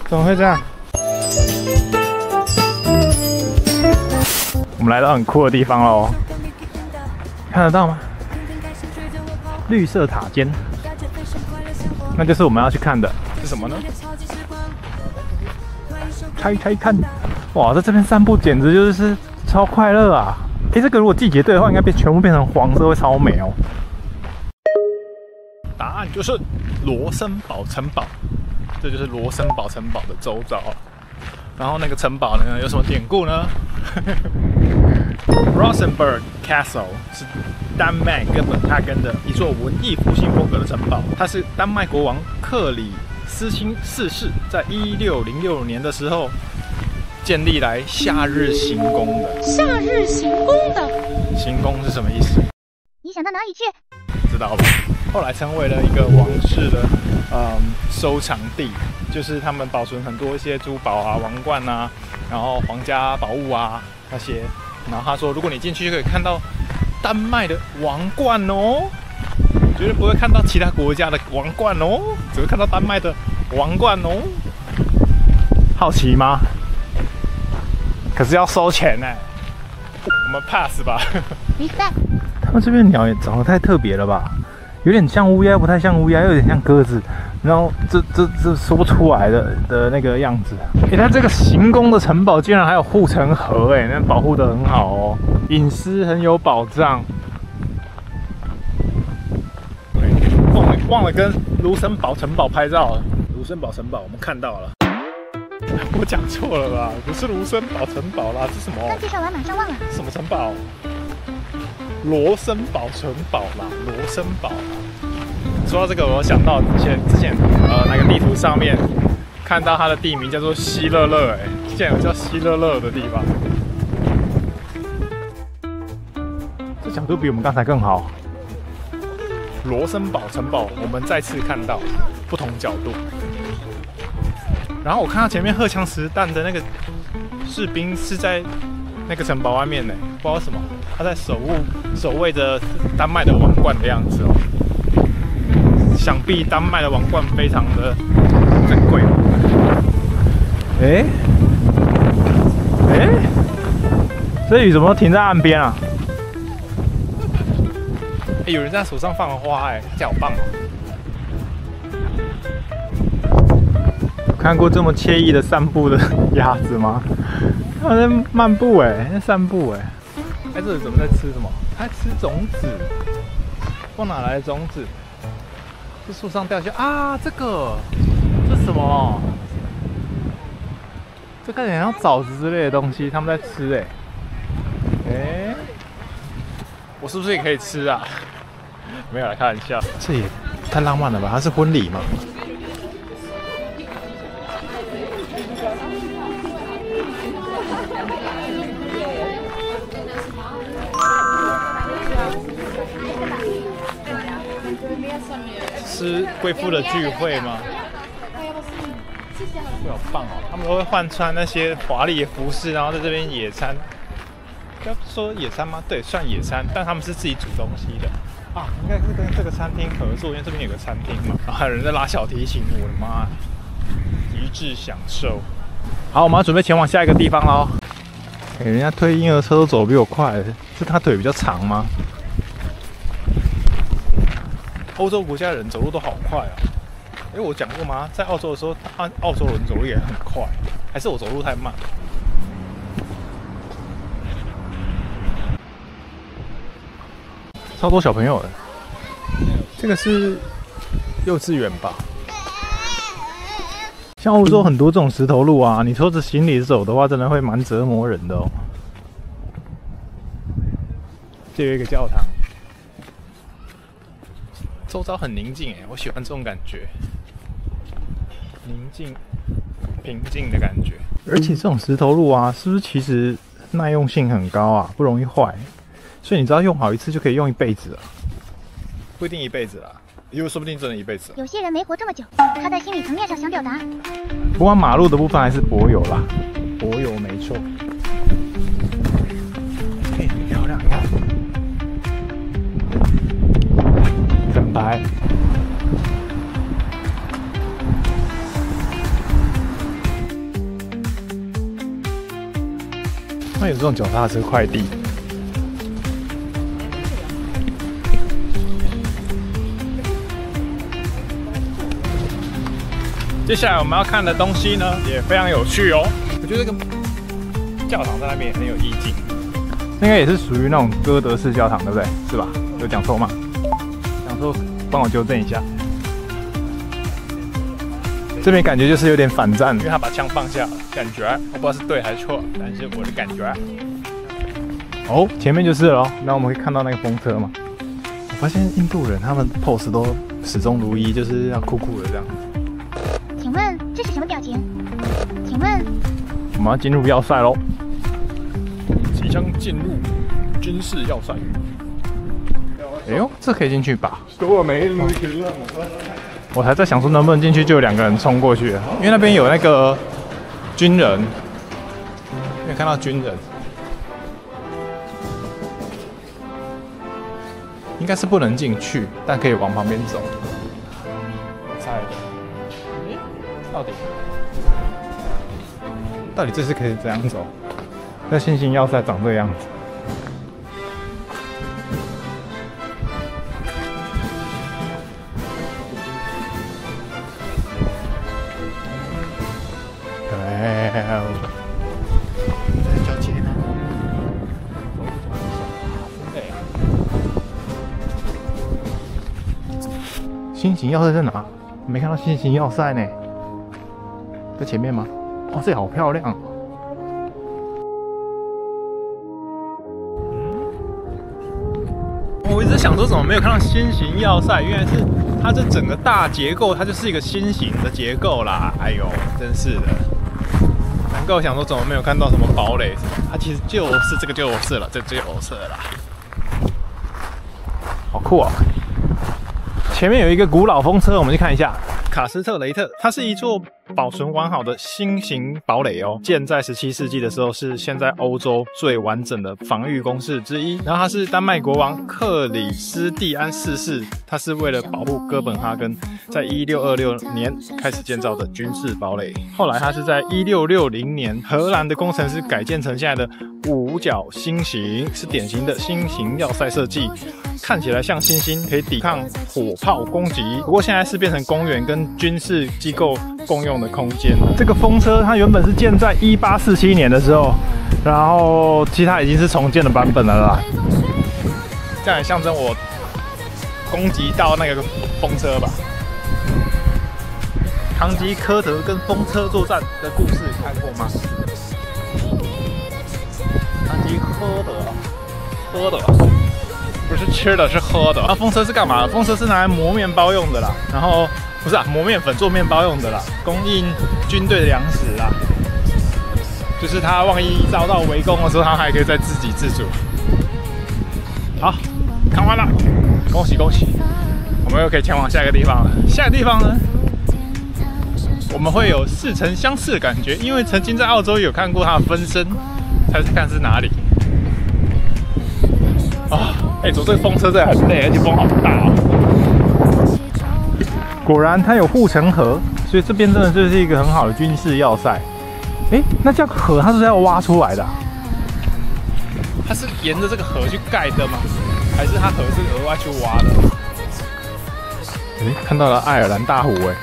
怎麼會這樣？我們來到很酷的地方嘍，看得到嗎？綠色塔尖，那就是我們要去看的是什麼呢？拆開看，哇，在這邊散步簡直就是超快樂啊！這個如果季節對的話，應該全部變成黃色，會超美哦。答案就是羅森堡城堡，這就是羅森堡城堡的周遭。然後那個城堡呢，有什麼典故呢？Rosenborg Castle 是丹麥哥本哈根的一座文藝復興風格的城堡，它是丹麥國王克里斯欽四世在1606年的時候建立來夏日行宮的。夏日行宮的行宮是什麼意思？你想到哪裡去？知道吧？後來成為了一個王室的收藏地，就是他們保存很多一些珠寶啊、王冠啊，然後皇家宝物啊那些。然后他說，如果你進去就可以看到丹麥的王冠哦，絕對不會看到其他國家的王冠哦，只會看到丹麥的王冠哦。好奇嗎？可是要收錢呢，我們 pass 吧。他們這邊鳥也長得太特別了吧？有點像烏鴉，不太像烏鴉，有點像鴿子。然後這說不出來的那個樣子。它這個行宮的城堡竟然還有護城河，那保護得很好哦，隱私很有保障。忘了跟盧森堡城堡拍照了。盧森堡城堡我們看到了，我講錯了吧？不是盧森堡城堡啦，是什麼？剛介紹完馬上忘了。什麼城堡？羅森堡城堡啦，羅森堡。說到這個，我想到之前那個地圖上面看到它的地名叫做希勒勒，竟然有叫希勒勒的地方。這角度比我們剛才更好。羅森堡城堡，我們再次看到不同角度。然後我看到前面荷槍實彈的那个士兵是在那個城堡外面呢，不知道為什麼他在守衛着丹麥的王冠的樣子哦。想必丹麥的王冠非常的珍貴。這雨怎麼停在岸邊啊？有人在手上放了花，這好棒哦！有看過這麼愜意的散步的鴨子嗎？它在漫步在散步這裡怎麼在吃什麼？它在吃種子。不知道哪來的種子？是樹上掉下啊！這是什麼？這看起來像棗子之類的東西，他們在吃我是不是也可以吃啊？沒有來開玩笑，這也太浪漫了吧？它是婚禮嗎？是貴婦的聚會嗎？好棒哦！他們都會換穿那些華麗的服飾，然後在這邊野餐。要說野餐嗎？對，算野餐，但他們是自己煮東西的啊，應該是跟這個餐廳合作，因為這邊有個餐廳嘛。然後還有人在拉小提琴，我的媽，極致享受。好，我們要準備前往下一個地方嘍。人家推嬰兒車都走得比我快，是他腿比較長嗎？歐洲國家的人走路都好快啊！我講過嗎？在澳洲的時候，澳洲人走路也很快，還是我走路太慢？超多小朋友的，這個是幼稚園吧？像歐洲很多這種石頭路啊，你拖着行李走的話，真的會蠻折磨人的哦。這有一個教堂。周遭很寧靜我喜歡這種感覺，寧靜、平靜的感覺。而且這種石頭路啊，是不是其實耐用性很高啊，不容易壞？所以你只要用好一次就可以用一輩子了，不一定一輩子啦，因為說不定真的一輩子。有些人沒活這麼久，他在心理層面上想表達。不過馬路的部分還是柏油啦，柏油沒錯。很漂亮，你看。整排，他有這種腳踏車快遞。接下来我们要看的東西呢，也非常有趣哦。我覺得這個教堂在那邊也很有意境，應該也是屬於那種哥德式教堂，對不對？是吧？有講錯嗎？講錯，幫我糾正一下。這邊感覺就是有點反戰，因為他把槍放下了，感覺我不知道是對還是錯，但是我的感覺。哦，前面就是了，那我們可以看到那個風車嘛。我發現印度人他們 pose 都始終如一，就是要酷酷的這樣。請問這是什麼表情？請問我們要進入要塞嘍，即將進入軍事要塞。哎呦，這可以進去吧？我還在想說能不能進去，就有2個人衝過去了，因為那邊有那個軍人，沒有看到軍人，應該是不能進去，但可以往旁邊走。我猜的，到底這次可以這樣走？那新型要塞長這個樣子。新型要塞在哪？没看到新型要塞呢，在前面嗎？哦，這裡好漂亮哦。我一直想說怎麼沒有看到新型要塞，原來是它這整個大結構，它就是一個新型的結構啦。哎呦，真是的。難怪我想說怎麼沒有看到什麼堡壘什麼，它其實就是這個就是了，這就是了啦。好酷啊！前面有一個古老風車，我們去看一下。卡斯特雷特，它是一座保存完好的新型堡壘哦，建在17世紀的時候，是現在歐洲最完整的防禦工事之一。然後它是丹麥國王克里斯蒂安4世，他是為了保護哥本哈根，在1626年開始建造的軍事堡壘。後來它是在1660年荷蘭的工程師改建成現在的五角星形，是典型的新型要塞設計，看起來像星星，可以抵抗火炮攻擊。不過現在是變成公園跟軍事機構共用的空間。這個風車它原本是建在1847年的時候，然後其實它已經是重建的版本了啦。這樣也象徵我攻擊到那個風車吧。堂吉訶德跟風車作戰的故事看過嗎？堂吉訶德，喝的，不是吃的，是喝的。那風車是幹嘛的？風車是拿來磨麵包用的啦。然後不是啊，磨麵粉做麵包用的啦，供應軍隊的糧食啦。就是他萬一遭到圍攻的時候，他還可以再自給自足。好，看完了，恭喜恭喜，我們又可以前往下一個地方了。下一個地方呢，我們會有似曾相識的感覺，因為曾經在澳洲有看過它的分身，猜猜看是哪裡？啊，走這個風車真的很累，而且風好大哦。果然它有護城河，所以這邊真的就是一個很好的軍事要塞。那這樣河它是要挖出來的啊？它是沿着這個河去蓋的嗎？還是它河是額外去挖的？看到了愛爾蘭大湖我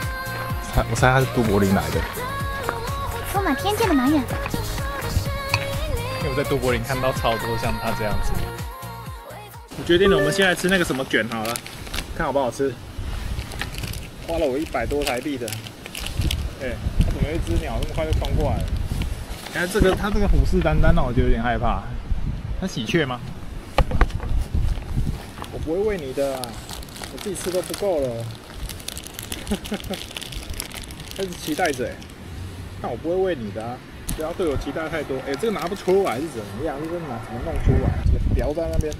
猜它是都柏林來的。充滿偏見的男人。因為我在都柏林看到超多像他這樣子。我決定了，我們現在吃那個什麼卷好了，看好不好吃。花了我100多台幣的。它怎麼有一只鳥那麼快就衝過來了？它這個虎視眈眈，讓我覺得有點害怕。它喜鵲嗎？我不會餵你的啊，我自己吃都不夠了。它是期待着但我不會餵你的啊，不要對我期待太多。這個拿不出來是怎麼樣？這個怎麼弄出來？這個叼在那邊。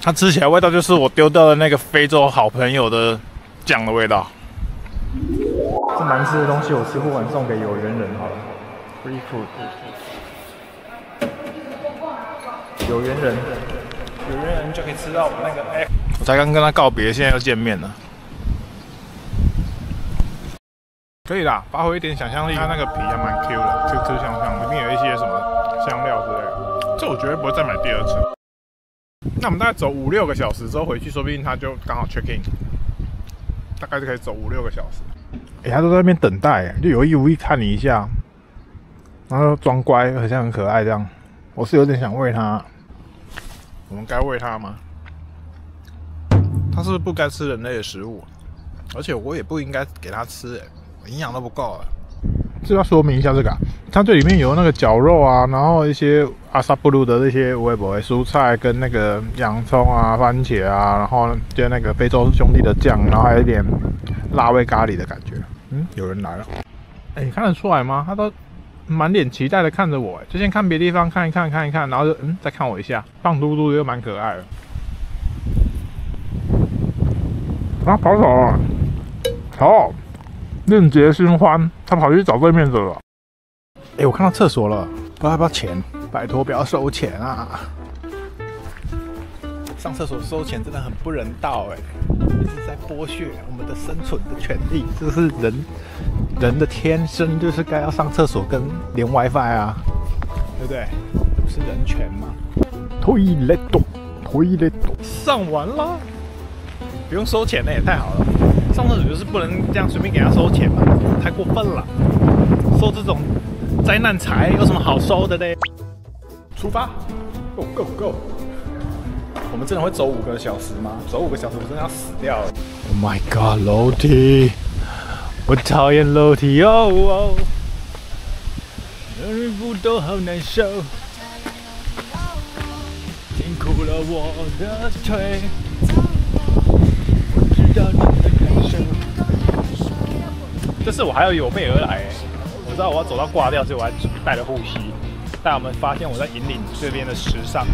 它吃起來味道就是我丟掉的那個非洲好朋友的醬的味道。這難吃的東西我吃不完，送給有緣人好了。Free food。有緣人就可以吃到我那個我才剛跟他告別，現在又見面了。可以啦，發揮一點想象力。它那個皮還蠻 Q 的，Q Q 香香，裡面有一些什麼香料之類的。這我絕對不會再買第二次。那我們大概走5-6個小時之後回去，說不定它就剛好 check in， 大概就可以走5-6個小時。他都在那邊等待，就有意無意看你一下，然後裝乖，好像很可愛這樣。我是有點想餵它，我們該餵它嗎？它是不是不該吃人類的食物？而且我也不應該給它吃，營養都不夠了。這要說明一下這個啊，它這裡面有那個絞肉啊，然後一些阿薩布魯的這些微波蔬菜跟那個洋蔥啊、番茄啊，然後就那個非洲兄弟的醬，然後還有一點辣味咖喱的感覺。有人來了。你看得出來嗎？他都滿臉期待的看着我，就先看別地方看一看，然後就再看我一下，胖嘟嘟的又蠻可愛的。啊，跑走了！好，鏈接新歡，他跑去找對面的了。我看到廁所了，不知道要不要錢？拜託不要收錢啊！上廁所收錢真的很不人道一直在剝削我們的生存的權利。這是人的天生就是該要上廁所跟連 WiFi 啊，對不对？這不是人權嗎？Toilet，上完了，不用收錢那也太好了。上廁所就是不能這樣隨便給他收錢嘛，太過分了。收這種災難財有什麼好收的嘞？出發 ，Go Go Go！ 我們真的會走5個小時嗎？走5個小時，我真的要死掉了 ！Oh my god， 樓梯，我討厭樓梯哦，每一步都好難受，辛苦了我的腿，我知道你的感受。這次我還要有備而來，我知道我要走到掛掉，所以我還帶了護膝。但我們發現我在引領這邊的時尚。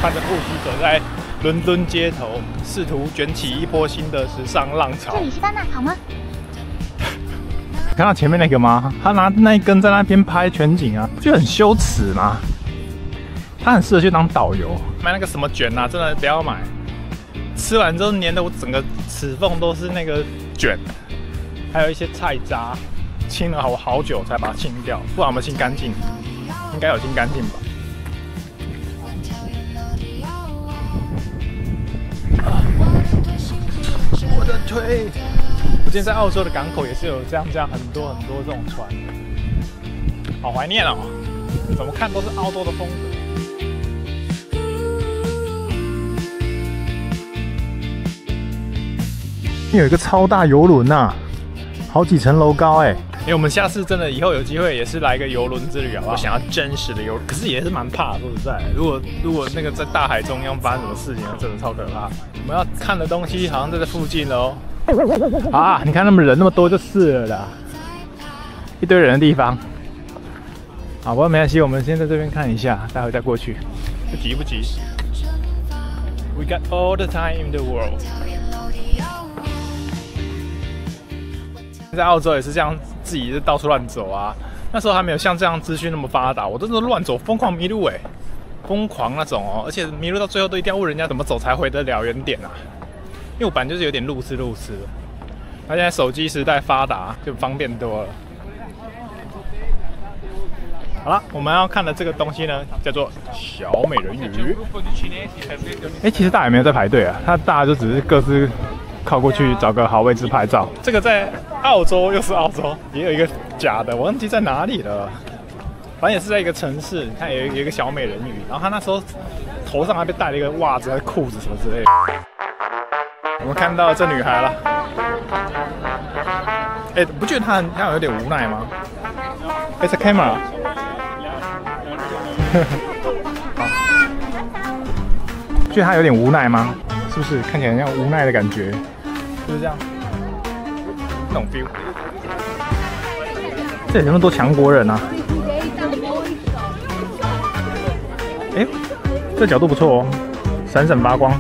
穿着護膝走在倫敦街頭，試圖捲起一波新的時尚浪潮。這裡是丹娜，好嗎？看到前面那個嗎？他拿那一根在那邊拍全景啊，不覺得很羞恥嗎？他很適合去當導遊。買那個什麼捲啊，真的不要買。吃完之後粘的我整個齒縫都是那個捲，還有一些菜渣，清了好久才把它清掉。不知道有沒有清乾淨？應該有清乾淨吧。我的腿！我之前在澳洲的港口也是有这樣很多這種船，好懷念哦！怎麼看都是澳洲的風格。有一個超大郵輪吶，好幾層樓高哎！我們下次真的以後有機會也是來一個郵輪之旅好不好？我想要真實的郵輪，可是也是蠻怕的，說實在，如果那個在大海中央發生什麼事情，真的超可怕。我們要看的東西好像在這附近哦。啊，你看他們人那麼多就是了啦，一堆人的地方。好，不過沒關係，我們先在這邊看一下，待會再過去。不急。We got all the time in the world。在澳洲也是這樣，自己就到處亂走啊。那時候還沒有像這樣資訊那麼發達，我真的亂走，瘋狂迷路瘋狂那種哦。而且迷路到最後都一定要問人家怎麼走才回得了原點啊。因為我本來就是有點路痴的。那現在手機時代發達，就方便多了。好了，我們要看的這個東西呢，叫做小美人魚。其實大家也沒有在排隊啊，大家就只是各自靠過去找個好位置拍照。這個在澳洲又是澳洲，也有一個假的，我忘記在哪裡了。反正也是在一個城市，你看有一個小美人魚，然後他那時候頭上還被戴了一個襪子、還是褲子什麼之類的。我們看到這女孩了，不覺得她有點無奈嗎？It's a camera 覺得她有點無奈嗎？是不是看起來像無奈的感覺？是不是這樣？那種 feel。這裡那麼多強國人啊！這角度不錯哦，閃閃發光。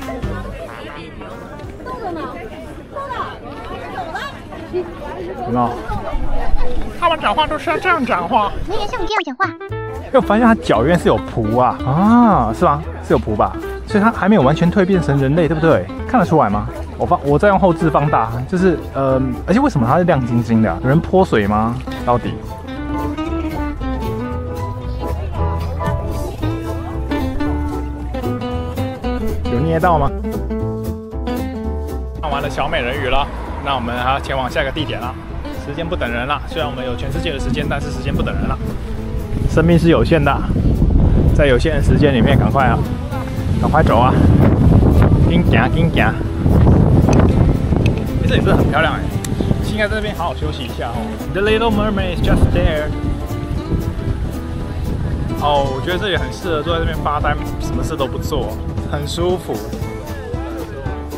有沒有？他們講話都是要這樣講話。沒人像你這樣講話。我發現他腳原來是有蹼啊！是嗎？是有蹼吧？所以他還沒有完全蛻變成人類，對不對？看得出來嗎？我再用後置放大，就是而且為什麼它是亮晶晶的啊？有人潑水嗎？到底？有捏到嗎？看完了小美人魚了，那我们還要前往下一個地點了。時間不等人了，雖然我們有全世界的時間，但是時間不等人了。生命是有限的，在有限的時間裡面，趕快走啊！緊行！這裡真的很漂亮哎，應該在這邊好好休息一下哦。The Little Mermaid is just there。哦，我覺得這裡很適合坐在這邊發呆，什麼事都不做，很舒服。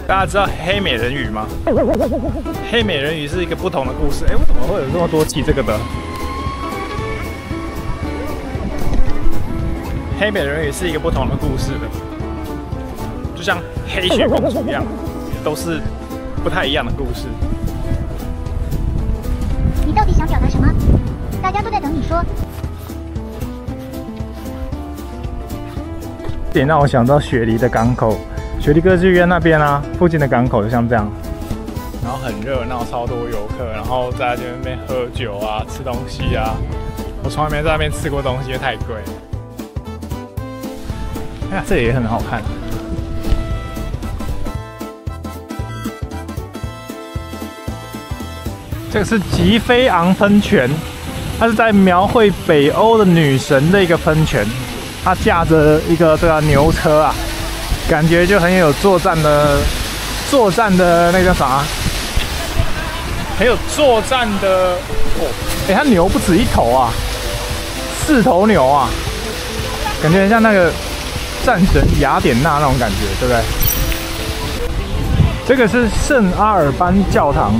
大家知道黑美人魚嗎？黑美人魚是一個不同的故事。哎，為什麼會有這麼多記這個的？黑美人魚是一個不同的故事的，就像黑雪公主一樣，都是不太一樣的故事。你到底想表達什麼？大家都在等你說。點讓我想到雪梨的港口，雪梨歌劇院那邊啊，附近的港口就像這樣，然後很熱鬧，超多游客，然後在這邊喝酒啊，吃東西啊。我從來沒在那邊吃過東西，因為太貴。哎呀，這裡也很好看。這個是吉菲昂噴泉，它是在描繪北歐的女神的一個噴泉。它駕着一個這個牛車啊，感覺就很有作戰的那個叫啥？很有作戰的哦。哎，它牛不止一頭啊，4頭牛啊，感覺很像那個戰神雅典娜那種感覺，對不对？這個是聖阿爾班教堂，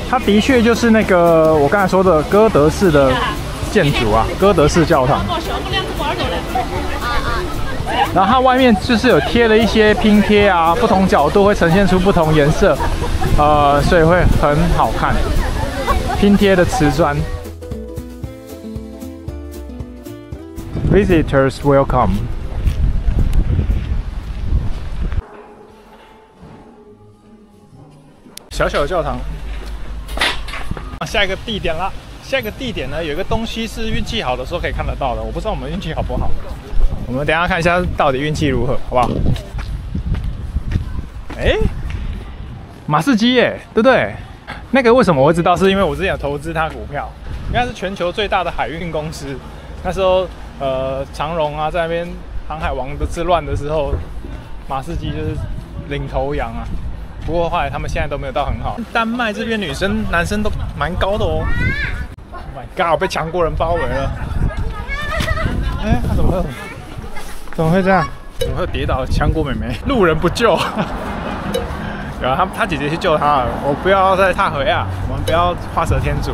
它的確就是那個我剛才說的哥德式的建築啊，哥德式教堂。然後它外面就是有貼了一些拼貼啊，不同角度會呈現出不同顏色，所以會很好看。拼貼的瓷磚。Visitors welcome。小小的教堂。下一個地點啦。下一個地點呢，有一個東西是運氣好的時候可以看得到的，我不知道我們運氣好不好。我們等一下看一下到底運氣如何，好不好？哎，馬士基耶，對不對？那個為什麼我會知道？是因為我之前有投資它股票，應該是全球最大的海運公司。那時候長榮啊在那邊航海王之亂的時候，馬士基就是領頭羊啊。不過後來他們現在都沒有到很好。丹麥這邊女生男生都蠻高的哦。Oh my god！ 我被強國人包圍了。哎，他怎麼會這樣？怎麼會跌倒？強國妹妹，路人不救。有啊，他姐姐去救他了。我不要再踏回啊！我們不要畫蛇添足。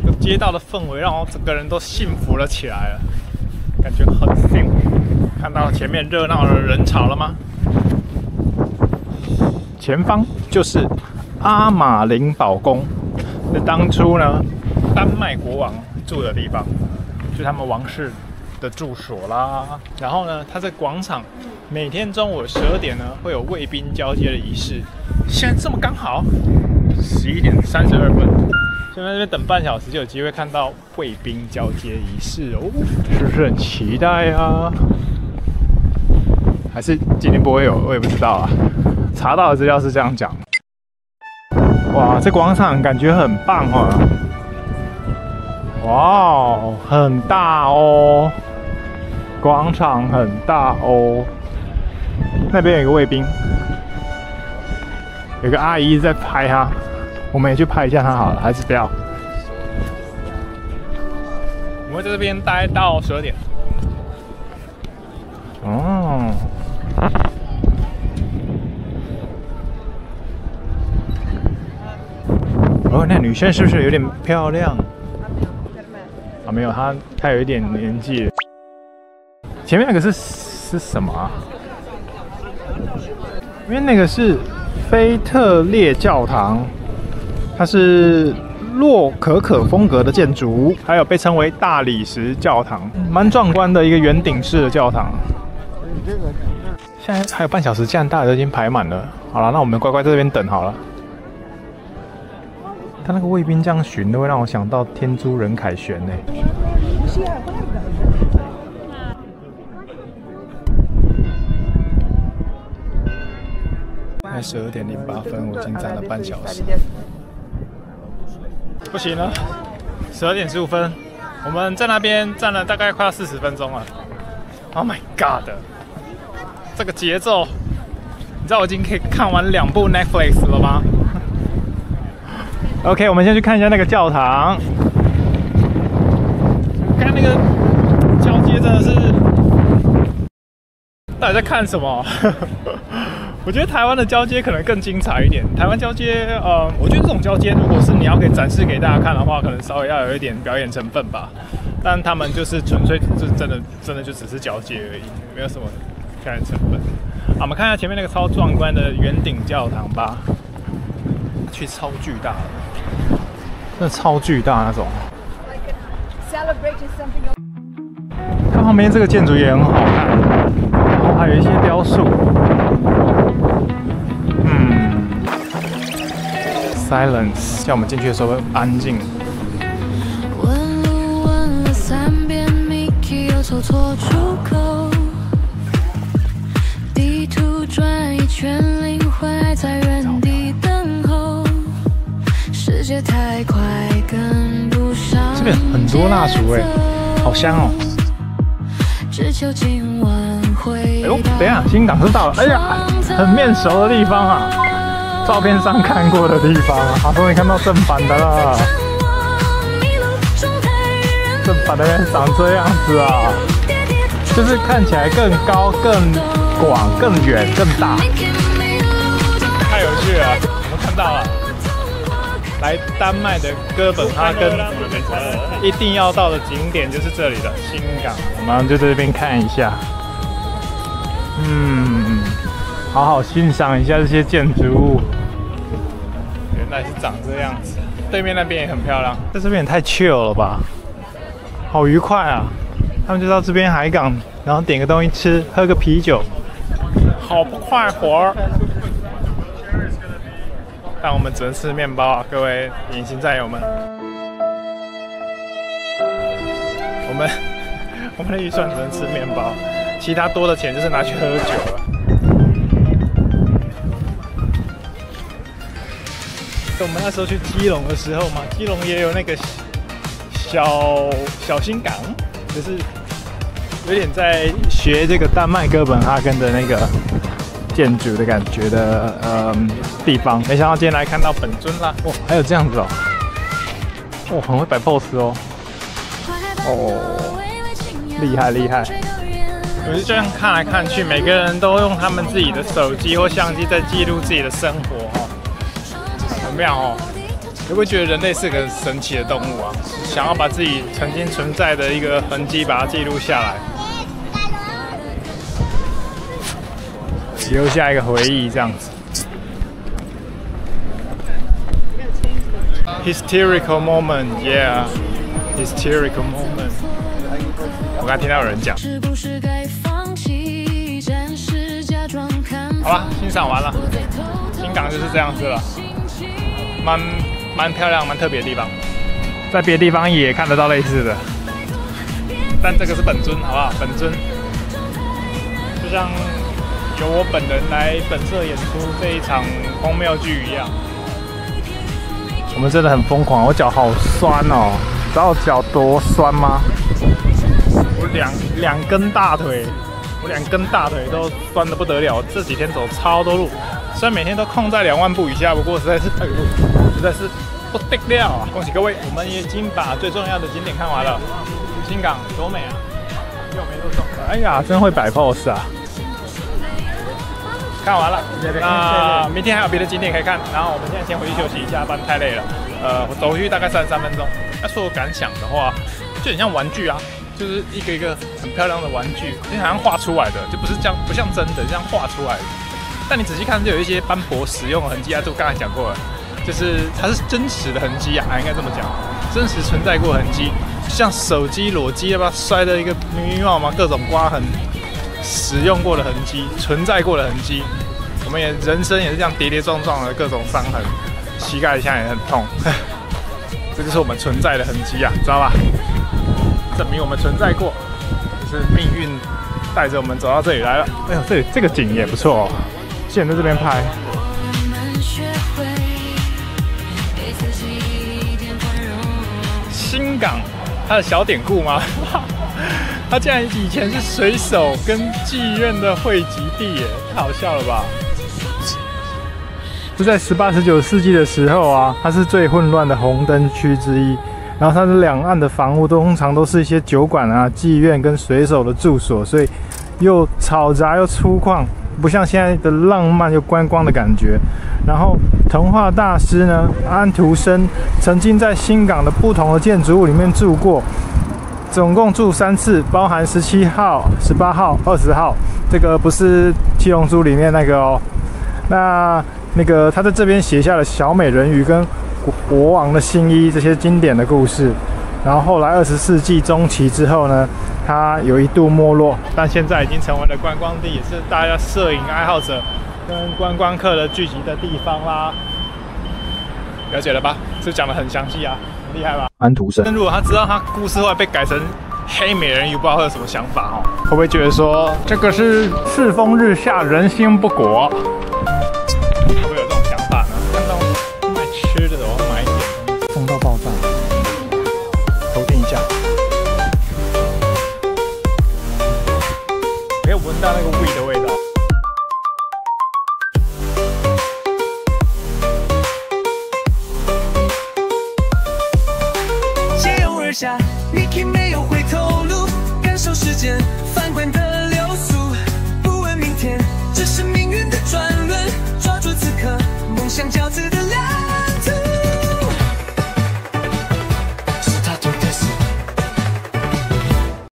這個街道的氛圍讓我整個人都幸福了起來了，感覺很幸福。看到前面熱鬧的人潮了嗎？前方就是阿馬林堡宮，是當初呢丹麥國王住的地方，就是他們王室的住所啦。然後呢，它這廣場每天中午12點呢會有衛兵交接的儀式。現在這麼剛好11點32分，現在這邊等半小時就有機會看到衛兵交接儀式哦，是不是很期待啊？還是今天不會有，我也不知道啊。查到的資料是這樣講。哇，這廣場感覺很棒哦！哇，很大哦，廣場很大哦。那邊有一個衛兵，有個阿姨在拍他，我們也去拍一下他好了，還是不要？我們在這邊待到12點。哦。哦，那女生是不是有點漂亮？啊，沒有，她有一點年紀了。前面那個是什麼啊？因為那個是菲特烈教堂，它是洛可可風格的建築，還有被稱為大理石教堂，蠻壯觀的一個圓頂式的教堂。現在還有半小時，竟然大家都已經排滿了。好了，那我們乖乖在這邊等好了。他那個衛兵這樣巡，都會讓我想到天竺人凱旋呢。現在12點08分，我已經站了半小時。不行了，12點15分，我們在那邊站了大概快要40分鐘了。Oh my god！ 這個節奏，你知道我已經可以看完2部 Netflix 了嗎？OK， 我們先去看一下那個教堂。看那個交接真的是，到底在看什麼？我覺得台灣的交接可能更精彩一點。台灣交接，我覺得這種交接，如果是你要可以展示給大家看的話，可能稍微要有一點表演成分吧。但他們就是純粹就是真的就只是交接而已，沒有什麼表演成分。好，我們看一下前面那個超壯觀的圓頂教堂吧。其實超巨大的，真的超巨大那種。它旁邊這個建築也很好看，然後還有一些雕塑。Silence， 叫我們進去的時候會安靜。問路問了3遍 ，Mickey 又走錯出口。地圖轉一圈，靈魂還在原地等候。世界太快，跟不上。這邊很多蠟燭哎，好香哦。只求今晚回。哎呦，等一下，新港是到了，哎呀，很面熟的地方啊。照片上看過的地方，好不容易看到正版的了。正版的人長這樣子啊，就是看起來更高、更廣、更遠、更大，太有趣了。我們看到了，來丹麥的哥本哈根，一定要到的景點就是這裡的新港。我們就在這邊看一下，好好欣賞一下這些建築物。原來是長這樣子，對面那邊也很漂亮。在這邊也太 chill 了吧，好愉快啊！他們就到這邊海港，然後點個東西吃，喝個啤酒，好不快活。但我們只能吃麵包啊，各位隱形戰友們。我們的預算只能吃麵包，其他多的錢就是拿去喝酒了。我們那時候去基隆的時候嘛，基隆也有那個小新港，就是有點在學這個丹麥哥本哈根的那個建築的感覺的地方。沒想到今天來看到本尊啦，哦，還有這樣子哦，哦，很會擺 pose 哦，哦，厲害厲害。我就這樣看來看去，每個人都用他們自己的手機或相機在記錄自己的生活哦。很妙哦！你会覺得人類是個很神奇的動物啊？想要把自己曾經存在的一個痕跡把它記錄下來，留下一個回憶，這樣子。Hysterical moment, yeah, hysterical moment。我剛才聽到有人講。好了，欣賞完了，新港就是這樣子了。蠻漂亮、蠻特別的地方，在別的地方也看得到類似的，但這個是本尊，好不好？本尊就像由我本人來本色演出這一場荒謬劇一樣。我們真的很瘋狂，我腳好酸哦，你知道我腳多酸嗎？我兩根大腿都酸得不得了。這幾天走超多路。雖然每天都控在2萬步以下，不過實在是不得了啊！恭喜各位，我們已經把最重要的景點看完了。新港多美啊！又沒多重。哎呀，真會擺 pose 啊！看完了，那明天還有別的景點可以看。然後我們現在先回去休息一下，不然太累了。我走回去大概33分鐘。要說我感想的話，就很像玩具啊，就是一個一個很漂亮的玩具，就好像畫出来的，就不是这樣，不像真的，像畫出来的。但你仔細看，就有一些斑驳使用的痕跡啊，就剛才講過了，就是它是真實的痕跡啊，應該這麼講，真實存在過的痕跡，像手機裸機要不要摔的一個密密麻麻各種刮痕，使用過的痕跡，存在過的痕跡，我們人生也是這樣跌跌撞撞的各種傷痕，膝蓋現在也很痛，這就是我們存在的痕跡啊，知道吧？證明我們存在過，就是命運帶着我們走到這裡來了。哎呦，這個景也不錯哦，之前在這邊拍。新港，它的小典故嗎？它竟然以前是水手跟妓院的匯集地耶，太好笑了吧！就在18、19世紀的時候啊，它是最混亂的紅燈區之一。然後它的兩岸的房屋通常都是一些酒馆啊、妓院跟水手的住所，所以又嘈雜又粗獷，不像現在的浪漫又觀光的感覺。然後童話大師呢，安徒生曾經在新港的不同的建築物裡面住過，總共住3次，包含17號、18號、20號。這個不是《七龍珠》裡面那個哦。那個他在這邊寫下了小美人魚跟國王的新衣這些經典的故事。然後後來20世紀中期之後呢，它有一度沒落，但現在已經成為了觀光地，也是大家攝影愛好者跟觀光客的聚集的地方啦。了解了吧？这講得很詳細啊，很厲害吧？安徒生，如果他知道他故事後來被改成黑美人魚，不知道會有什麼想法哦？會不會覺得說這個是世風日下，人心不古？會不會有這種想法呢？看到賣吃的，我要買一點，瘋到爆炸，偷聽一下，可以聞到那個味的味道。